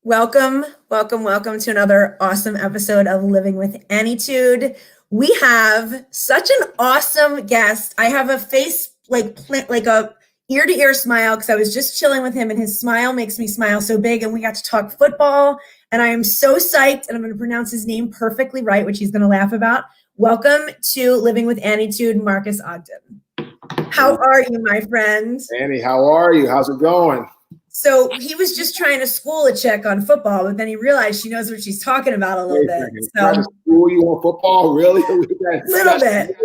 Welcome, welcome, welcome to another awesome episode of Living with Annietude. We have such an awesome guest. I have a face like a ear to ear smile because I was just chilling with him and his smile makes me smile so big. And we got to talk football and I am so psyched and I'm going to pronounce his name perfectly right, which he's going to laugh about. Welcome to Living with Annietude, Marques Ogden. How are you, my friend? Annie, how are you? How's it going? So he was just trying to school a chick on football, but then he realized she knows what she's talking about a little bit. Trying to school you on football, really? A little bit.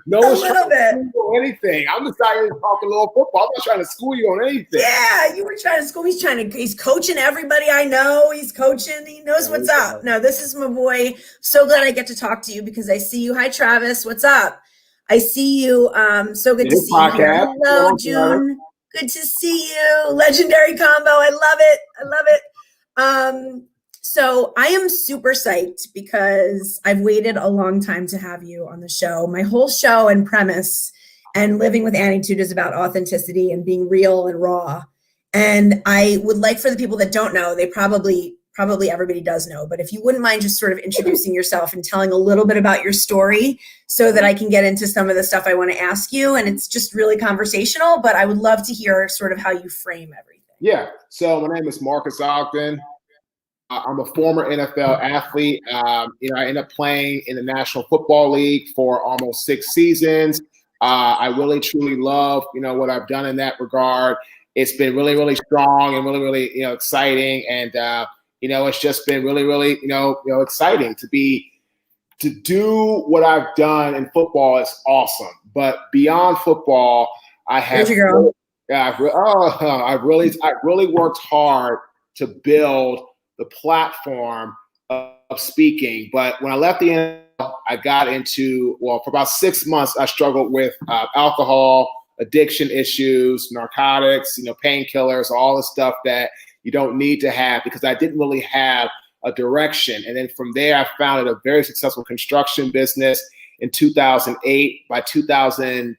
No one's trying to school you on anything. I'm just out here talking a little football. I'm not trying to school you on anything. Yeah, you were trying to school. He's coaching everybody I know. He's coaching. He knows what's up. No, this is my boy. So glad I get to talk to you because I see you. Hi, Travis. What's up? I see you. So good to see you here. Hello, June. Good to see you. Legendary combo. I love it. I love it. So I am super psyched because I've waited a long time to have you on the show. My whole show and premise and Living with Annietude is about authenticity and being real and raw. And I would like for the people that don't know, they probably everybody does know, but if you wouldn't mind just sort of introducing yourself and telling a little bit about your story so that I can get into some of the stuff I want to ask you. And it's just really conversational, but I would love to hear sort of how you frame everything. Yeah. So my name is Marques Ogden. I'm a former NFL athlete. I ended up playing in the National Football League for almost 6 seasons. I really, truly love, what I've done in that regard. It's been really, really strong and really, really, exciting. And, it's just been really, really, exciting to do what I've done in football is awesome. But beyond football, I have I've really worked hard to build the platform of speaking. But when I left the NFL, I got into, for about 6 months, I struggled with alcohol, addiction issues, narcotics, painkillers, all the stuff that you don't need to have because I didn't really have a direction. And then from there, I founded a very successful construction business in 2008. By 2011,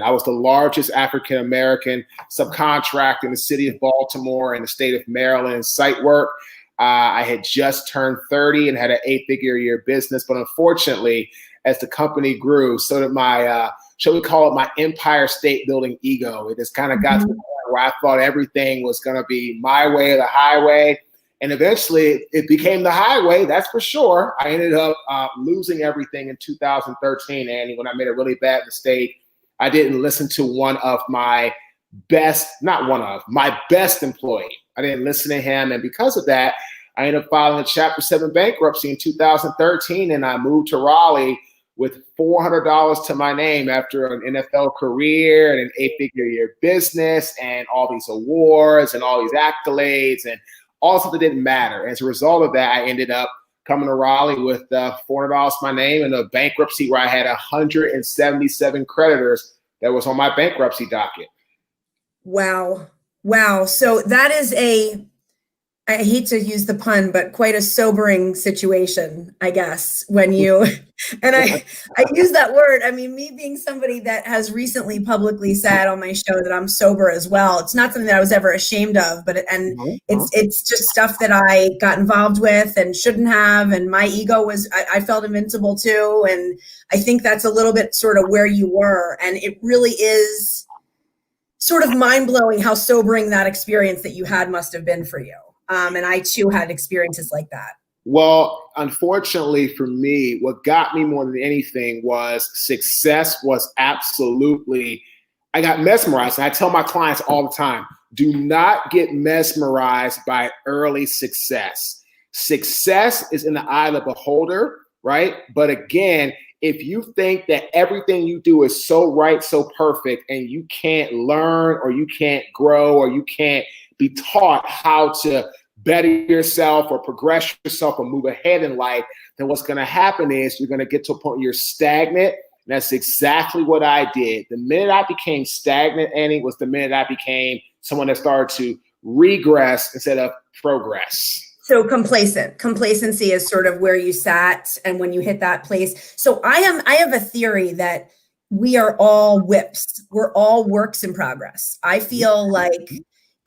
I was the largest African-American subcontractor in the city of Baltimore and the state of Maryland in site work. I had just turned 30 and had an 8-figure a year business. But unfortunately, as the company grew, so did my, shall we call it my empire state building ego. It just kind of got to the point where I thought everything was going to be my way or the highway. And eventually it became the highway, that's for sure. I ended up losing everything in 2013, Annie, when I made a really bad mistake. I didn't listen to my best employee. I didn't listen to him. And because of that, I ended up filing a Chapter 7 bankruptcy in 2013. And I moved to Raleigh with $400 to my name after an NFL career and an 8-figure a year business and all these awards and all these accolades and all stuff that didn't matter. As a result of that, I ended up coming to Raleigh with $400 to my name and a bankruptcy where I had 177 creditors that was on my bankruptcy docket. Wow. So that is I hate to use the pun, but quite a sobering situation, I guess, when you, and I use that word. I mean, me being somebody that has recently publicly said on my show that I'm sober as well. It's not something that I was ever ashamed of, but it's just stuff that I got involved with and shouldn't have. And my ego I felt invincible too. And I think that's a little bit sort of where you were. And it really is sort of mind-blowing how sobering that experience that you had must have been for you. And I too had experiences like that. Well, unfortunately for me, what got me more than anything was success was absolutely, I got mesmerized. And I tell my clients all the time, do not get mesmerized by early success. Success is in the eye of the beholder, right? But again, if you think that everything you do is so right, so perfect, and you can't learn or you can't grow or you can't be taught how to better yourself or progress yourself or move ahead in life, then what's going to happen is you're going to get to a point where you're stagnant. And that's exactly what I did. The minute I became stagnant, Annie, was the minute I became someone that started to regress instead of progress. So complacency is sort of where you sat and when you hit that place. So I have a theory that we are all whips. We're all works in progress. I feel like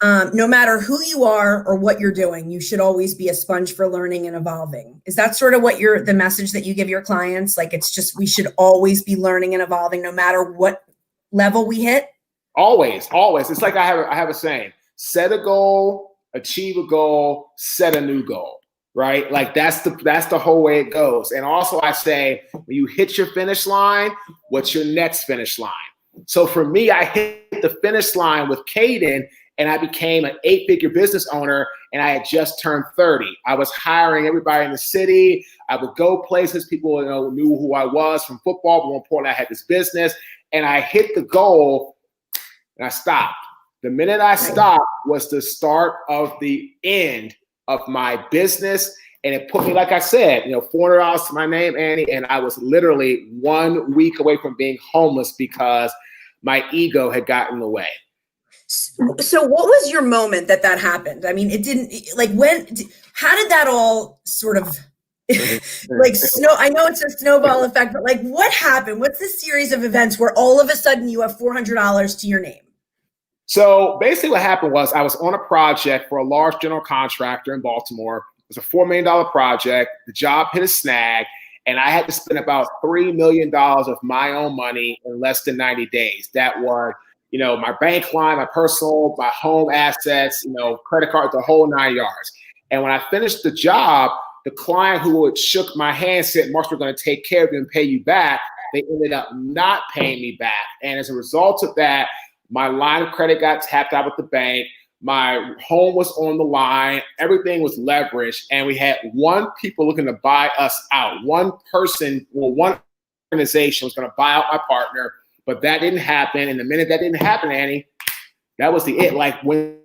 no matter who you are or what you're doing, you should always be a sponge for learning and evolving. Is that sort of what the message that you give your clients? Like, it's just, we should always be learning and evolving no matter what level we hit? Always, always. It's like I have a saying: set a goal, achieve a goal, set a new goal. Right? Like that's the whole way it goes. And also I say, when you hit your finish line, what's your next finish line? So for me, I hit the finish line with Caden, and I became an 8-figure business owner, and I had just turned 30. I was hiring everybody in the city. I would go places. People knew who I was from football, but more importantly, I had this business, and I hit the goal, and I stopped. The minute I stopped was the start of the end of my business, and it put me, like I said, $400 to my name, Annie, and I was literally 1 week away from being homeless because my ego had gotten in the way. So what was your moment that happened? I mean, it didn't, like, how did that all sort of like I know it's a snowball effect, but like, what happened? What's the series of events where all of a sudden you have $400 to your name? So basically what happened was I was on a project for a large general contractor in Baltimore. It was a $4 million project. The job hit a snag, and I had to spend about $3 million of my own money in less than 90 days. That was, my bank line, my personal, my home assets, credit card, the whole 9 yards. And when I finished the job, the client who had shook my hand said, "Marques, we're going to take care of you and pay you back." They ended up not paying me back. And as a result of that, my line of credit got tapped out with the bank. My home was on the line. Everything was leveraged. And we had people looking to buy us out. One organization was going to buy out my partner, but that didn't happen. And the minute that didn't happen, Annie, that was the it. Like when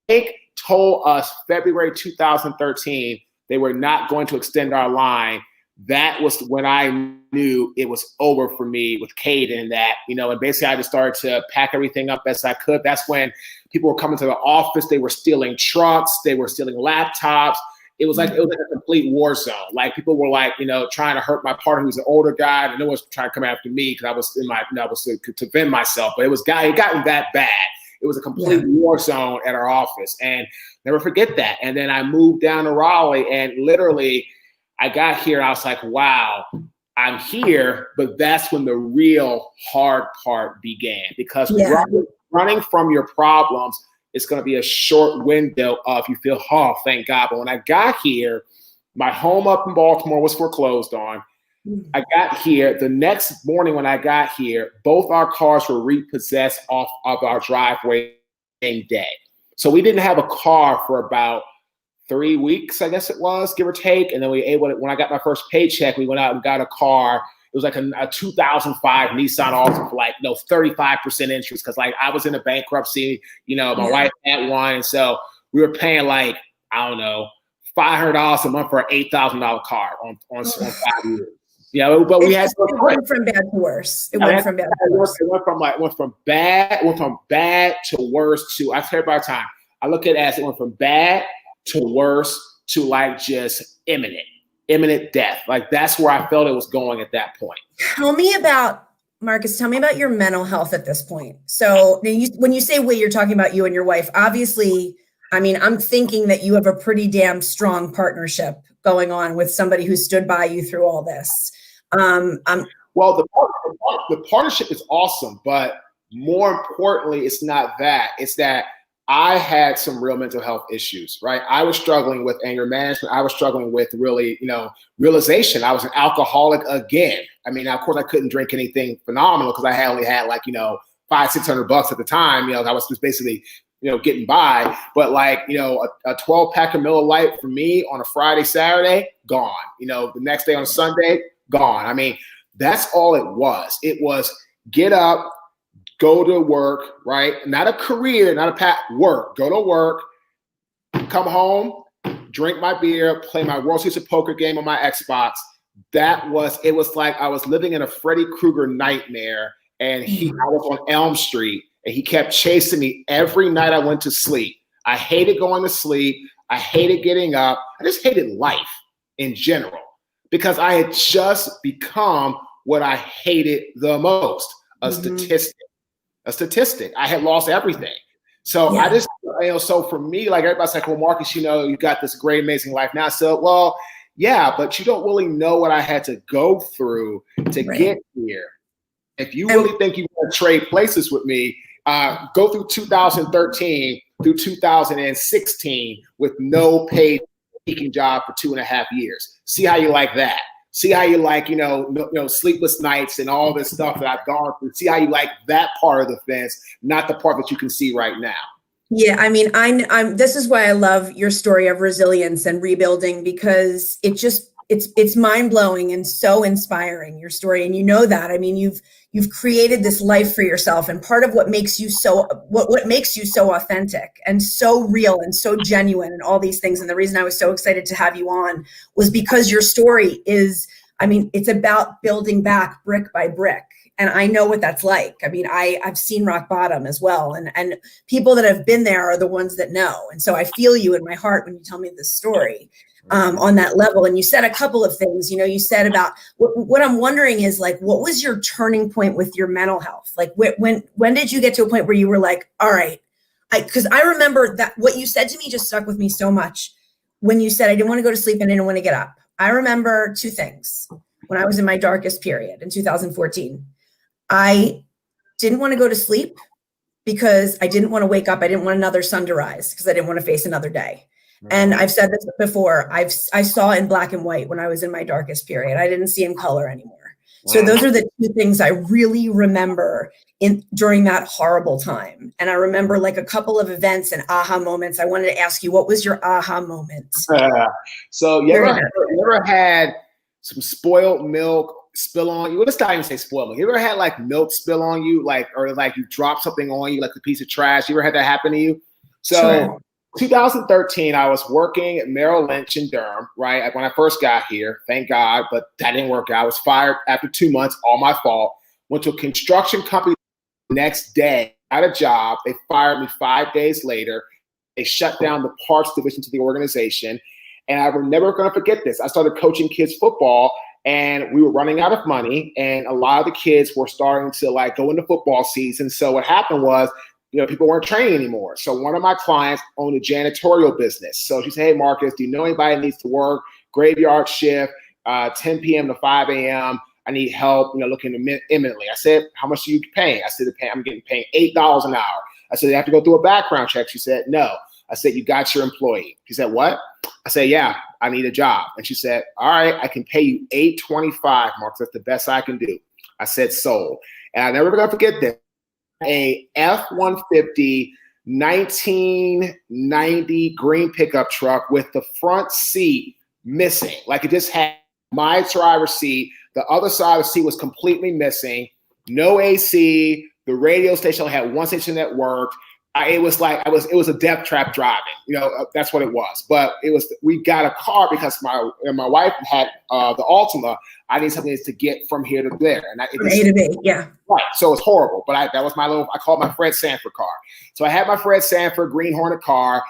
they told us February 2013, they were not going to extend our line, that was when I knew it was over for me with Caden, and that, and basically I just started to pack everything up best I could. That's when people were coming to the office. They were stealing trucks. They were stealing laptops. It was like a complete war zone. Like people were like, trying to hurt my partner who's an older guy, and no one was trying to come after me because I was to defend myself. But it gotten that bad. It was a complete war zone at our office, and never forget that. And then I moved down to Raleigh, and literally I got here and I was like, wow, I'm here. But that's when the real hard part began, because running from your problems is going to be a short window of you feel, oh, thank God. But when I got here, my home up in Baltimore was foreclosed on. I got here the next morning. When I got here, both our cars were repossessed off of our driveway same day. So we didn't have a car for about 3 weeks, I guess it was, give or take. And then when I got my first paycheck, we went out and got a car. It was like a 2005 Nissan Altima for like 35% interest, because like I was in a bankruptcy, my wife had one, and so we were paying like, I don't know, $500 a month for an $8,000 car on 5 years. But we had it went from bad to worse. It went from bad to worse. It went from bad to worse to, I tell you about time. I look at it as it went from bad to worse to like just imminent death. Like that's where I felt it was going at that point. Tell me about your mental health at this point. So when you say we, you're talking about you and your wife. Obviously, I mean, I'm thinking that you have a pretty damn strong partnership going on with somebody who stood by you through all this. Well, the partnership is awesome, but more importantly, it's not that. It's that I had some real mental health issues, right? I was struggling with anger management. I was struggling with really, realization. I was an alcoholic again. I mean, of course, I couldn't drink anything phenomenal because I only had like, $500-600 at the time. I was just basically, getting by. But like, a 12-pack of Miller Lite for me on a Friday, Saturday, gone. The next day on a Sunday, gone. I mean, that's all it was. It was get up, go to work, right? Not a career, not a path, work. Go to work, come home, drink my beer, play my World Series of Poker game on my Xbox. It was like I was living in a Freddy Krueger nightmare, and I was on Elm Street, and he kept chasing me every night I went to sleep. I hated going to sleep. I hated getting up. I just hated life in general, because I had just become what I hated the most, a statistic. I had lost everything. So Yeah. I just, so for me, like everybody's like, well, Marques, you got this great, amazing life now. So, well, yeah, but you don't really know what I had to go through to get here. If you really think you want to trade places with me, go through 2013 through 2016 with no paid speaking job for 2.5 years. See how you like that. See how you like, sleepless nights and all this stuff that I've gone through. See how you like that part of the fence, not the part that you can see right now. Yeah, I mean, I'm. This is why I love your story of resilience and rebuilding, because it's mind blowing and so inspiring, your story, and that. I mean, you've created this life for yourself, and part of what makes you so what makes you so authentic and so real and so genuine and all these things. And the reason I was so excited to have you on was because your story is, I mean, it's about building back brick by brick. And I know what that's like. I mean, I've seen rock bottom as well. And people that have been there are the ones that know. And so I feel you in my heart when you tell me this story on that level. And you said a couple of things, you said about what I'm wondering is, like, what was your turning point with your mental health? Like, when did you get to a point where you were like, all right, because I remember that what you said to me just stuck with me so much. When you said, I didn't want to go to sleep and I didn't want to get up. I remember two things when I was in my darkest period in 2014. I didn't want to go to sleep because I didn't want to wake up. I didn't want another sun to rise because I didn't want to face another day. And I've said this before. I saw in black and white when I was in my darkest period. I didn't see in color anymore. So those are the two things I really remember during that horrible time. And I remember like a couple of events and aha moments. I wanted to ask you, what was your aha moment? So you ever had some spoiled milk spill on you? Let's not even say spoiled milk. You ever had like milk spill on you, or you dropped something on you, like a piece of trash? You ever had that happen to you? So sure. 2013, I was working at Merrill Lynch in Durham, right? When I first got here, thank God, but that didn't work out. I was fired after 2 months, all my fault. Went to a construction company the next day, got a job. They fired me 5 days later. They shut down the parts division to the organization. And I'm never going to forget this. I started coaching kids football, and we were running out of money, and a lot of the kids were starting to go into football season. So what happened was, people weren't training anymore. So one of my clients owned a janitorial business. So she said, hey, Marques, do you know anybody that needs to work graveyard shift, 10 p.m. to 5 a.m.? I need help, looking imminently. I said, how much are you paying? I said, I'm getting paid $8 an hour. I said, they have to go through a background check. She said, no. I said, you got your employee. She said, what? I said, yeah, I need a job. And she said, all right, I can pay you $8.25, Marques. That's the best I can do. I said, sold. And I'm never going to forget this. A F-150 1990 green pickup truck with the front seat missing. Like, it just had my driver's seat. The other side of the seat was completely missing. No AC. The radio station only had one station that worked. It was a death trap driving. That's what it was. But we got a car because my wife had the Altima. I need something to get from here to there. And from A to B, yeah. Right. So it's horrible. But that was I called my Fred Sanford car. So I had my Fred Sanford Green Hornet car,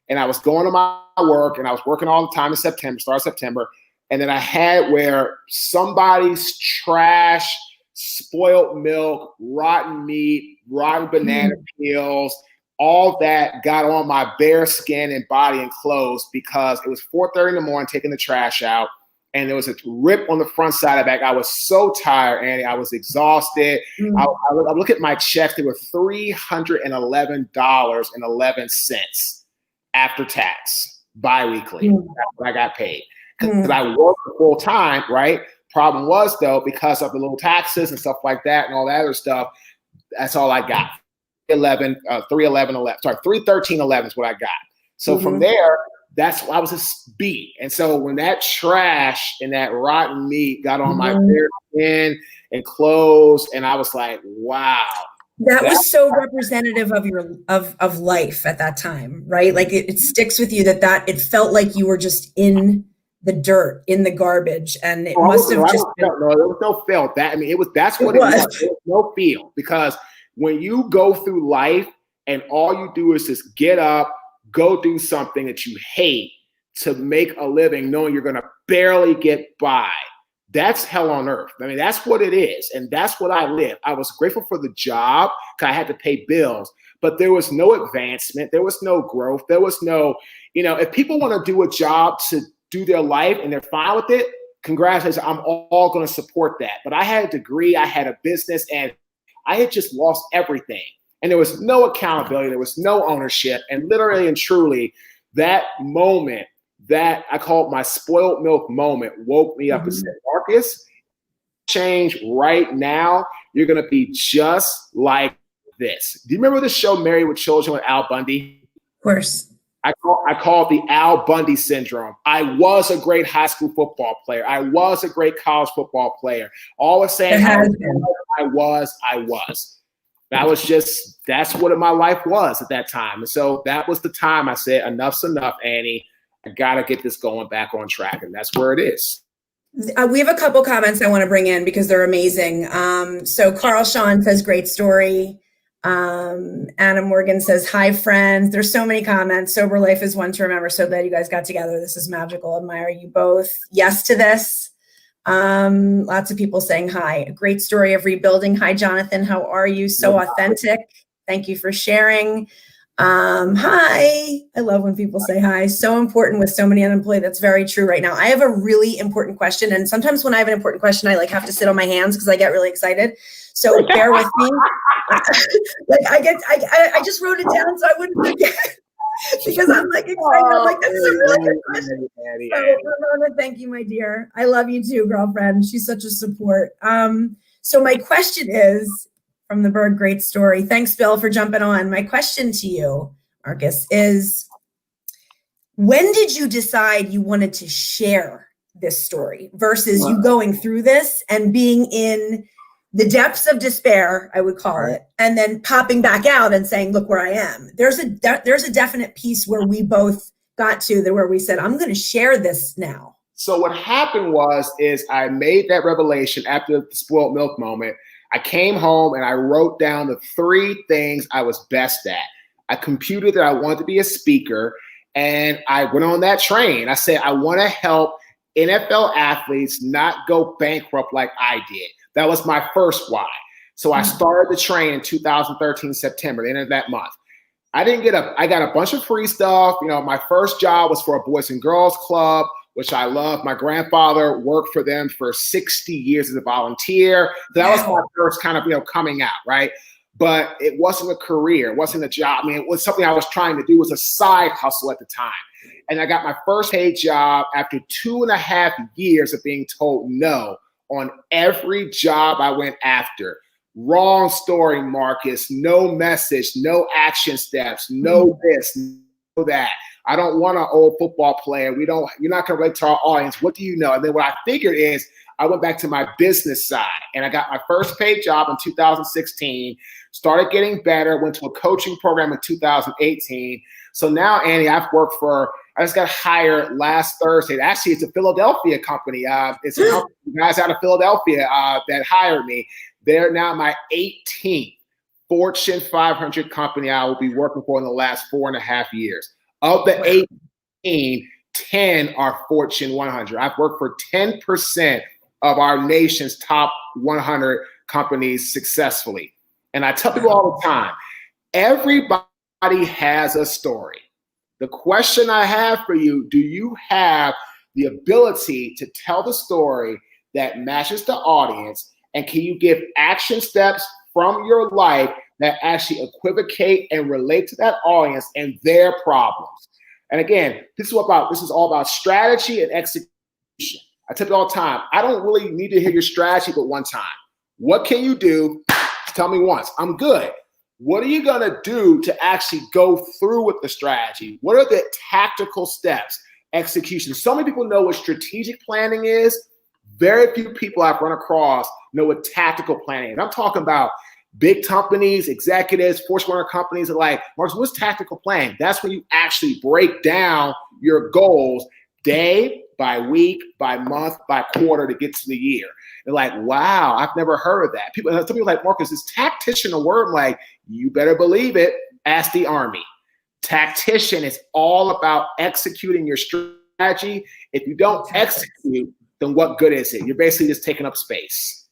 and I was going to my work, and I was working all the time in September, start of September. And then I had where somebody's trash, spoiled milk, rotten meat, rotten banana peels, all that got on my bare skin and body and clothes because it was 4:30 in the morning taking the trash out, and there was a rip on the front side of the bag. I was so tired, Annie. I was exhausted. I look at my check. They were $311.11 after tax, biweekly. That's what I got paid because I worked full time, right? Problem was, though, because of the little taxes and stuff like that and all that other stuff, that's all I got. 313.11 is what I got. So from there, I was just beat. And so when that trash and that rotten meat got on my bare skin and clothes, and I was like, wow. That was so representative of your of life at that time, right? Like it sticks with you that it felt like you were just in the dirt, in the garbage, and it must have just been. No, there was no feel. That's what it was. There was no feel, because when you go through life and all you do is just get up, go do something that you hate to make a living, knowing you're going to barely get by, that's hell on earth. I mean, that's what it is. And that's what I lived. I was grateful for the job because I had to pay bills. but there was no advancement. There was no growth. There was no, if people want to do a job to do their life and they're fine with it, congratulations, I'm all going to support that. But I had a degree, I had a business, and I had just lost everything. And there was no accountability. There was no ownership. And literally and truly, that moment, that I call it my spoiled milk moment, woke me up and said, Marques, change right now. You're going to be just like this. Do you remember the show Married with Children with Al Bundy? Of course. I call it the Al Bundy syndrome. I was a great high school football player. I was a great college football player. Always saying I was. That's what my life was at that time. And so that was the time I said, enough's enough, Annie. I got to get this going back on track. And that's where it is. We have a couple comments I want to bring in because they're amazing. So Carl Sean says, great story. Anna Morgan says, hi, friends. There's so many comments. Sober life is one to remember. So glad you guys got together. This is magical. Admire you both. Yes to this. Lots of people saying hi. A great story of rebuilding. Hi, Jonathan. How are you? So authentic. Thank you for sharing. Hi. I love when people say hi. So important with so many unemployed. That's very true right now. I have a really important question. And sometimes when I have an important question, I have to sit on my hands because I get really excited. So bear with me. I just wrote it down so I wouldn't forget because I'm excited. I'm this is a really good question. So Ramona, thank you, my dear. I love you too, girlfriend. She's such a support. So my question is, from the Berg, great story. Thanks, Bill, for jumping on. My question to you, Marques, is when did you decide you wanted to share this story versus you going through this and being in the depths of despair, I would call it, and then popping back out and saying, look where I am. There's a definite piece where we both got to where we said, I'm going to share this now. So what happened is I made that revelation after the spoiled milk moment. I came home and I wrote down the 3 things I was best at. I computed that I wanted to be a speaker, and I went on that train. I said, I want to help NFL athletes not go bankrupt like I did. That was my first why. So I started the train in 2013, September, the end of that month. I got a bunch of free stuff. My first job was for a Boys and Girls Club, which I love. My grandfather worked for them for 60 years as a volunteer. So that was my first kind of, coming out, right? But it wasn't a career. It wasn't a job. It was something I was trying to do. It was a side hustle at the time. And I got my first paid job after 2.5 years of being told no on every job I went after. Wrong story, Marques. No message, no action steps, no this, no that. I don't want an old football player. You're not going to relate to our audience. What do you know? And then what I figured is I went back to my business side and I got my first paid job in 2016, started getting better, went to a coaching program in 2018. So now, Annie, I just got hired last Thursday. Actually, it's a Philadelphia company. It's a company, guys out of Philadelphia that hired me. They're now my 18th Fortune 500 company I will be working for in the last 4.5 years. Of the 18, 10 are Fortune 100. I've worked for 10% of our nation's top 100 companies successfully. And I tell people all the time, everybody has a story. The question I have for you, do you have the ability to tell the story that matches the audience? And can you give action steps from your life that actually equivocate and relate to that audience and their problems? And again, this is all about strategy and execution. I tell you all the time, I don't really need to hear your strategy but one time. What can you do? Tell me once. I'm good. What are you going to do to actually go through with the strategy? What are the tactical steps? Execution. So many people know what strategic planning is. Very few people I've run across know what tactical planning is. I'm talking about big companies, executives, Fortune 100 companies are like, Marques, what's tactical planning? That's when you actually break down your goals day by week, by month, by quarter to get to the year. They're like, wow, I've never heard of that. Some people are like, Marques, is tactician a word? I'm like, you better believe it. Ask the Army. Tactician is all about executing your strategy. If you don't execute, then what good is it? You're basically just taking up space.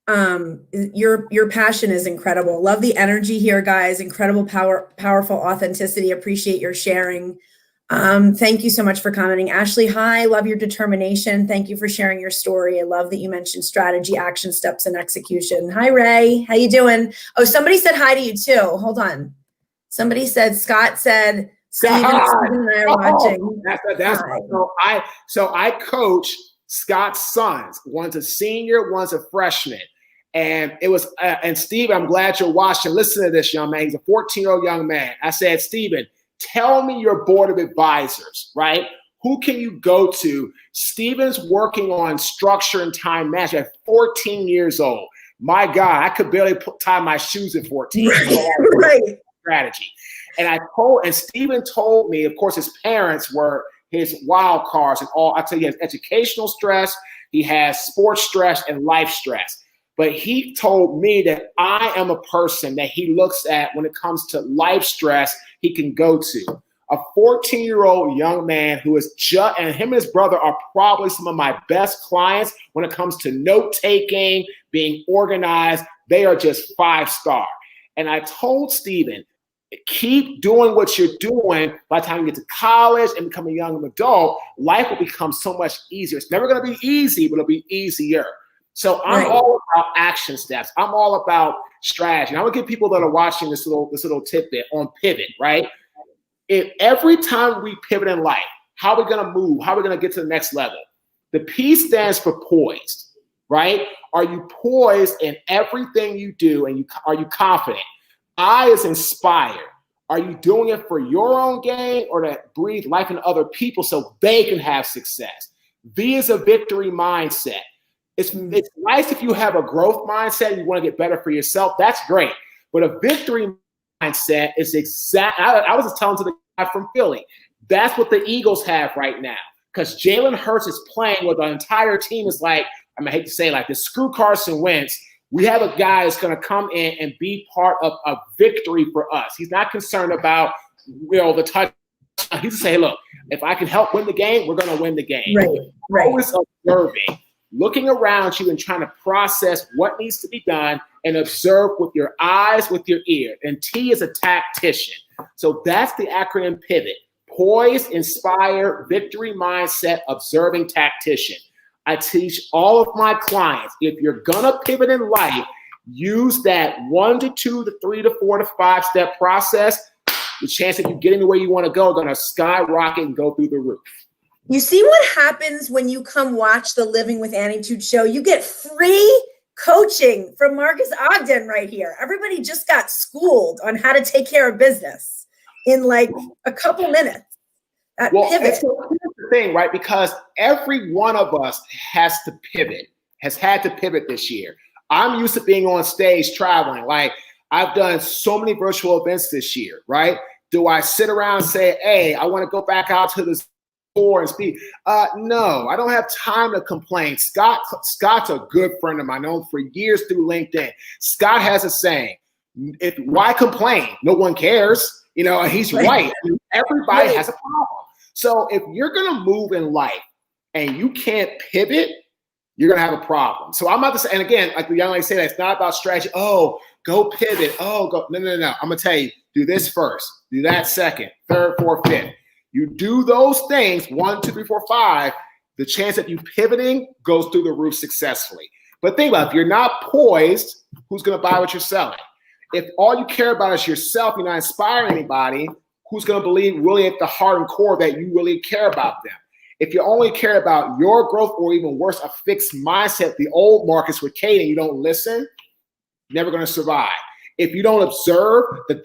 Your passion is incredible. Love the energy here, guys. Incredible powerful authenticity. Appreciate your sharing. Thank you so much for commenting. Ashley, hi, love your determination. Thank you for sharing your story. I love that you mentioned strategy, action steps, and execution. Hi, Ray. How you doing? Oh, somebody said hi to you too. Hold on. Somebody said, Scott said, Stephen and I are watching. So I coach Scott's sons. One's a senior, one's a freshman. And it was, and Steve, I'm glad you're watching. Listen to this young man. He's a 14-year-old young man. I said, Stephen, tell me your board of advisors, right? Who can you go to? Stephen's working on structure and time management at 14 years old. My God, I could barely tie my shoes at 14. Right. Strategy. And Stephen told me, of course, his parents were his wild cards and all. I tell you, he has educational stress, he has sports stress and life stress. But he told me that I am a person that he looks at when it comes to life stress he can go to. A 14-year-old young man who is and him and his brother are probably some of my best clients when it comes to note-taking, being organized. They are just 5-star. And I told Stephen, keep doing what you're doing. By the time you get to college and become a young adult, life will become so much easier. It's never going to be easy, but it'll be easier. So I'm all about action steps. I'm all about strategy. And I'm gonna give people that are watching this little tidbit on pivot, right? If every time we pivot in life, how are we gonna move? How are we gonna get to the next level? The P stands for poised, right? Are you poised in everything you do, and are you confident? I is inspired. Are you doing it for your own gain or to breathe life into other people so they can have success? V is a victory mindset. It's nice if you have a growth mindset and you want to get better for yourself. That's great. But a victory mindset is I was just telling to the guy from Philly, that's what the Eagles have right now. Because Jalen Hurts is playing where the entire team is like, I hate to say like this, screw Carson Wentz. We have a guy that's going to come in and be part of a victory for us. He's not concerned about the touch. He's just saying, look, if I can help win the game, we're going to win the game. Right. Always observing, looking around you and trying to process what needs to be done and observe with your eyes, with your ear. And T is a tactician. So that's the acronym PIVOT. Poise, inspire, victory mindset, observing tactician. I teach all of my clients, if you're gonna pivot in life, use that 1 to 2 to 3 to 4 to 5 step process. The chance of you getting the way you want to go are gonna skyrocket and go through the roof. You see what happens when you come watch the Living with Annietude show? You get free coaching from Marques Ogden right here. Everybody just got schooled on how to take care of business in like a couple minutes. Pivot. So here's the thing, right? Because every one of us has had to pivot this year. I'm used to being on stage traveling. Like I've done so many virtual events this year, right? Do I sit around and say, hey, I want to go back out to the store and speak? No, I don't have time to complain. Scott's a good friend of mine. I know him for years through LinkedIn. Scott has a saying, why complain? No one cares. And he's right. Everybody has a problem. So if you're going to move in life and you can't pivot, you're going to have a problem. So I'm about to say, and again, like the young lady said, it's not about strategy. Oh, go pivot. Oh, go. No. I'm going to tell you, do this first, do that second, third, fourth, fifth. You do those things, 1, 2, 3, 4, 5, the chance of you pivoting goes through the roof successfully. But think about it, if you're not poised, who's going to buy what you're selling? If all you care about is yourself, you're not inspiring anybody, who's going to believe really at the heart and core that you really care about them? If you only care about your growth, or even worse, a fixed mindset, the old Marcus with Kate, and you don't listen, you're never going to survive. If you don't observe, the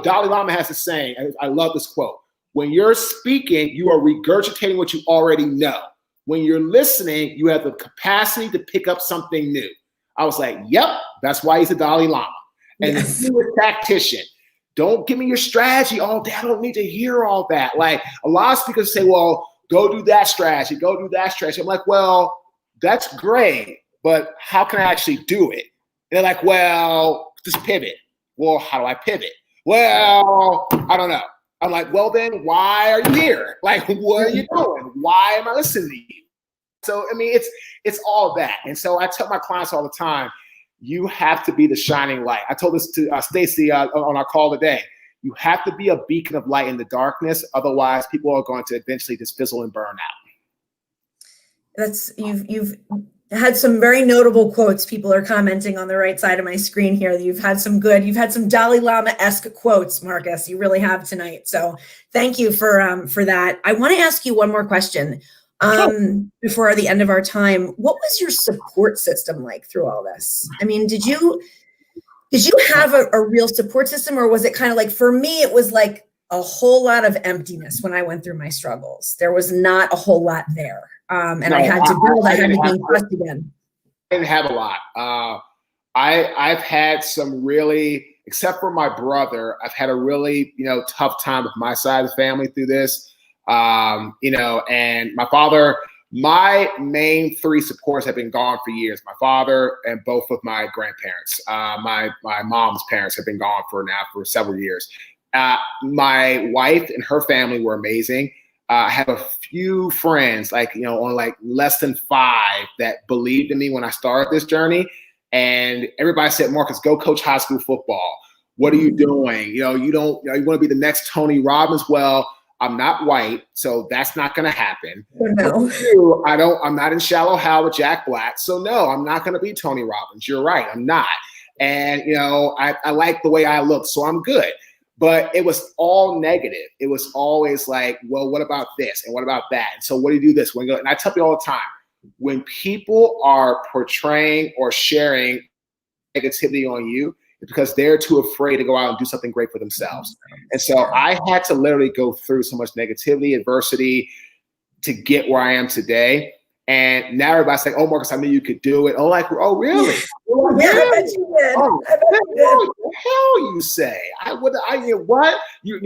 Dalai Lama has a saying, I love this quote, when you're speaking, you are regurgitating what you already know. When you're listening, you have the capacity to pick up something new. I was like, yep, that's why he's a Dalai Lama. And yes. He's a tactician. Don't give me your strategy all day. I don't need to hear all that. Like a lot of speakers say, well, go do that strategy, go do that strategy. I'm like, well, that's great, but how can I actually do it? And they're like, well, just pivot. Well, how do I pivot? Well, I don't know. I'm like, well, then why are you here? Like, what are you doing? Why am I listening to you? So, I mean, it's all that. And so I tell my clients all the time, you have to be the shining light. I told this to Stacy on our call today. You have to be a beacon of light in the darkness. Otherwise, people are going to eventually just fizzle and burn out. You've had some very notable quotes. People are commenting on the right side of my screen here. You've had some Dalai Lama-esque quotes, Marques. You really have tonight. So thank you for that. I want to ask you one more question before the end of our time. What was your support system like through all this? I mean, did you have a real support system, or was it kind of like, for me, it was like a whole lot of emptiness when I went through my struggles. There was not a whole lot there. I had to build, I had to gain trust again. I didn't have a lot. I've had some really, except for my brother, I've had a really, tough time with my side of the family through this. And my father, my main three supports have been gone for years. My father and both of my grandparents. My mom's parents have been gone for several years. My wife and her family were amazing. I have a few friends, on less than 5, that believed in me when I started this journey. And everybody said, Marques, go coach high school football. What are you doing? You want to be the next Tony Robbins. Well, I'm not white, so that's not going to happen. No. I'm not in Shallow Hal with Jack Black. So no, I'm not going to be Tony Robbins. You're right. I'm not. And, I like the way I look, so I'm good. But it was all negative. It was always like, well, what about this? And what about that? And so what do you do this? And I tell people all the time, when people are portraying or sharing negativity on you, it's because they're too afraid to go out and do something great for themselves. And so I had to literally go through so much negativity, adversity to get where I am today. And now everybody's like, oh, Marques, I knew you could do it. Oh, really? Yeah, I bet you did. Oh, I bet you did. what the hell you say? What? You're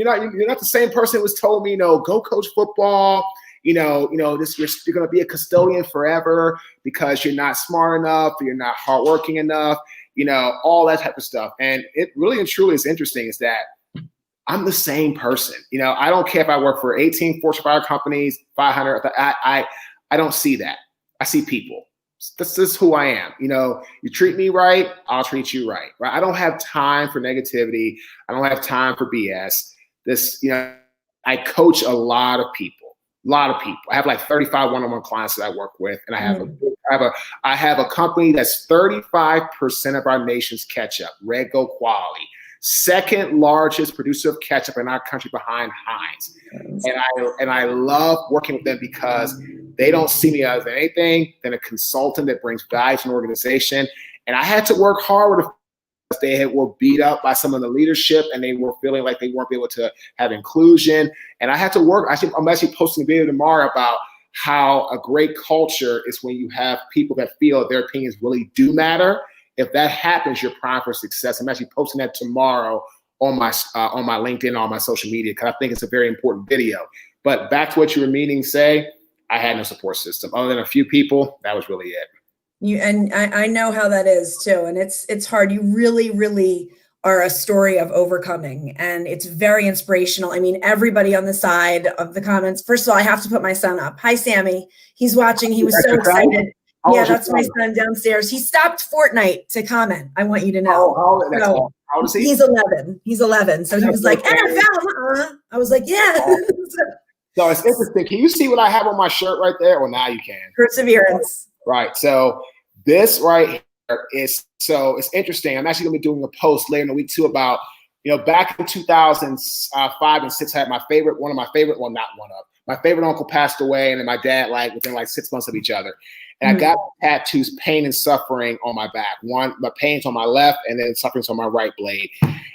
not the same person who was told me, go coach football. You're going to be a custodian forever because you're not smart enough, or you're not hardworking enough, all that type of stuff. And it really and truly is interesting is that I'm the same person. I don't care if I work for 18 Fortune 500 companies, 500. I don't see that. I see people. This is who I am. You treat me right, I'll treat you right. I don't have time for negativity. I don't have time for BS. I coach a lot of people. I have like 35 one-on-one clients that I work with, and I have a company that's 35% of our nation's ketchup, Red Go Quality, second largest producer of ketchup in our country behind Heinz. And I love working with them because they don't see me as anything than a consultant that brings value to an organization. And I had to work hard with they were beat up by some of the leadership, and they were feeling like they weren't able to have inclusion. And I had to work. I'm actually posting a video tomorrow about how a great culture is when you have people that feel that their opinions really do matter. If that happens, you're primed for success. I'm actually posting that tomorrow on my LinkedIn, on my social media, because I think it's a very important video. But back to what you were meaning to say, I had no support system other than a few people. That was really it. I know how that is too. And it's hard. You really, really are a story of overcoming, and it's very inspirational. I mean, everybody on the side of the comments, first of all, I have to put my son up. Hi, Sammy. He's watching. He was so excited. Yeah, that's my son downstairs. He stopped Fortnite to comment. I want you to know. How old is he? He's 11. He's 11. So he was like, NFL, I was like, yeah. So it's interesting. Can you see what I have on my shirt right there? Well, now you can. Perseverance. Right. So this right here it's interesting. I'm actually going to be doing a post later in the week too about, back in 2005 and 6, I had my favorite uncle passed away, and then my dad, within 6 months of each other. And I got tattoos, pain and suffering on my back. My pain's on my left, and then suffering's on my right blade.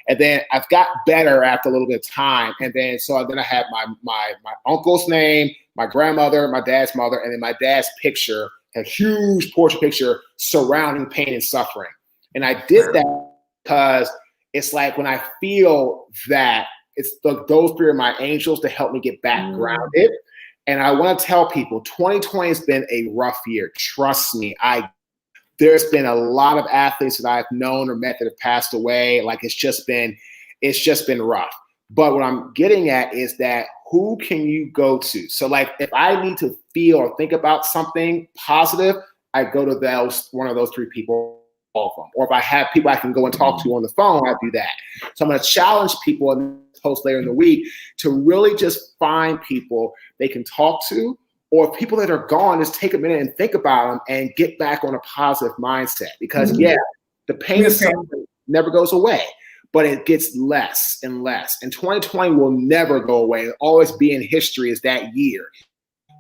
And then I've got better after a little bit of time. And then I had my uncle's name, my grandmother, my dad's mother, and then my dad's picture, a huge portrait picture surrounding pain and suffering. And I did that because it's like when I feel that, it's those three are my angels to help me get back grounded. And I want to tell people 2020 has been a rough year. Trust me. There's been a lot of athletes that I've known or met that have passed away. It's just been rough. But what I'm getting at is that who can you go to? So if I need to feel or think about something positive, I go to one of those three people. all of them. Or if I have people I can go and talk to on the phone, I do that. So I'm going to challenge people in this post later in the week to really just find people they can talk to, or people that are gone, just take a minute and think about them and get back on a positive mindset. Because the pain of suffering never goes away, but it gets less and less. And 2020 will never go away. It'll always be in history as that year.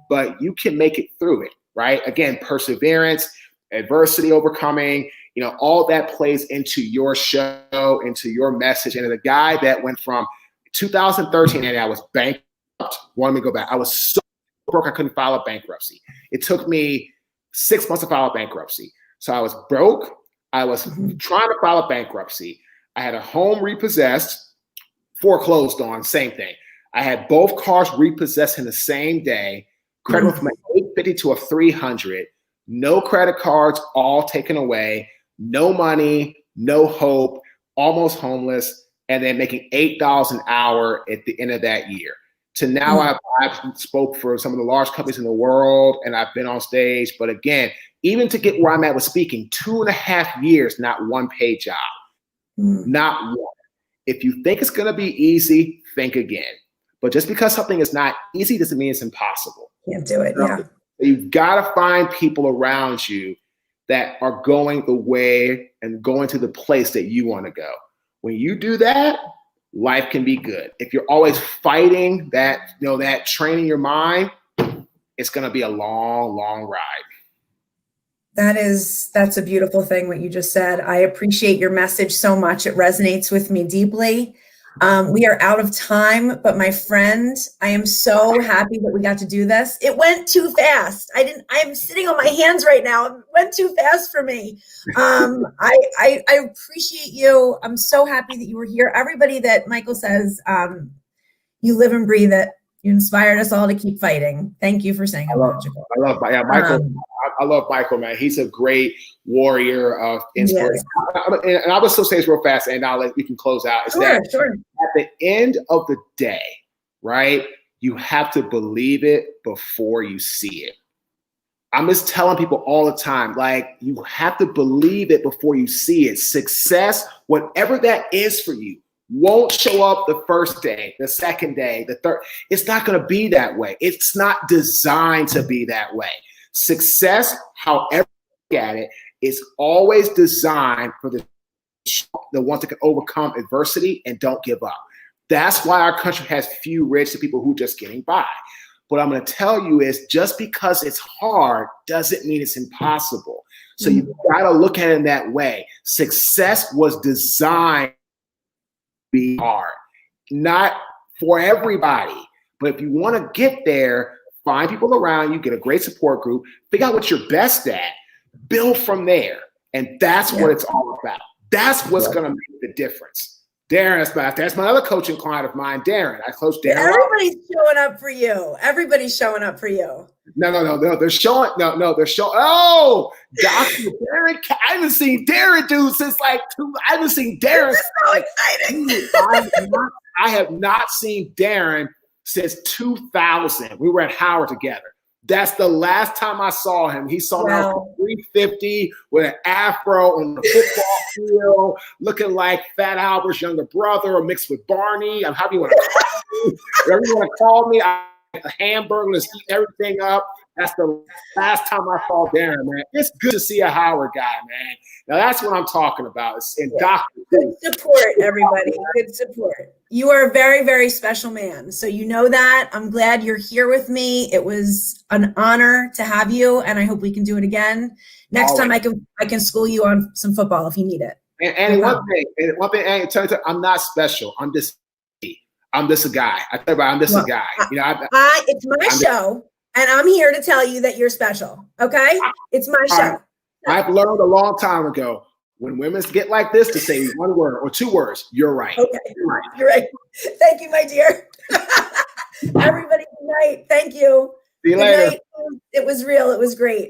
But you can make it through it, right? Again, perseverance, adversity overcoming, all that plays into your show, into your message. And as a guy that went from 2013, and I was bankrupt, wanted me to go back. I was so broke I couldn't file a bankruptcy. It took me 6 months to file a bankruptcy. So I was broke. I was trying to file a bankruptcy. I had a home repossessed, foreclosed on, same thing. I had both cars repossessed in the same day. Credit went from an 850 to a 300. No credit cards, all taken away. No money, no hope, almost homeless, and then making $8 an hour at the end of that year. To now, I've spoke for some of the large companies in the world, and I've been on stage. But again, even to get where I'm at with speaking, 2.5 years, not one paid job, not one. If you think it's going to be easy, think again. But just because something is not easy doesn't mean it's impossible. Can't do it, yeah. You've got to find people around you that are going the way and going to the place that you want to go. When you do that, life can be good. If you're always fighting that, that train in your mind, it's going to be a long, long ride. That's a beautiful thing, what you just said. I appreciate your message so much. It resonates with me deeply. We are out of time, but my friend, I am so happy that we got to do this. It went too fast. I'm sitting on my hands right now. It went too fast for me. I appreciate you. I'm so happy that you were here. Everybody that Michael says, you live and breathe it. You inspired us all to keep fighting. Thank you for saying I'm magical. I love Michael. I love Michael, man. He's a great warrior of inspiration. Yes. And I would still say this real fast, and we can close out. Sure. At the end of the day, right, you have to believe it before you see it. I'm just telling people all the time, you have to believe it before you see it. Success, whatever that is for you, won't show up the first day, the second day, the third. It's not going to be that way. It's not designed to be that way. Success, however you look at it, is always designed for the ones that can overcome adversity and don't give up. That's why our country has few rich to people who are just getting by. What I'm going to tell you is just because it's hard doesn't mean it's impossible. So you've got to look at it in that way. Success was designed be hard, not for everybody. But if you want to get there, find people around you, get a great support group, figure out what you're best at, build from there. And that's what it's all about. That's what's going to make the difference. Darren, that's my other coaching client of mine, Darren. I coach Darren. Everybody's showing up for you. Everybody's showing up for you. No. They're showing. They're showing. Oh, Dr. Darren. I haven't seen Darren, dude, since I haven't seen Darren. This is so exciting. I have not seen Darren since 2000. We were at Howard together. That's the last time I saw him. He saw me on 350 with an afro on the football field, looking like Fat Albert's younger brother or mixed with Barney. I'm happy you want to call me. Whatever you want to call me, I a hamburger, let's eat everything up. That's the last time I saw Darren, man. It's good to see a Howard guy, man. Now that's what I'm talking about. Good support, everybody. Good support. You are a very, very special man. So you know that. I'm glad you're here with me. It was an honor to have you, and I hope we can do it again. Next time I can school you on some football if you need it. And one thing, Annie, I'm not special. I'm just a guy. I tell you, I'm just a guy. It's my show. And I'm here to tell you that you're special, okay? It's my show. I've learned a long time ago, when women get like this, to say one word or two words, you're right. Okay, you're right. Thank you, my dear. Everybody, good night. Thank you. See you later. Night. It was real. It was great.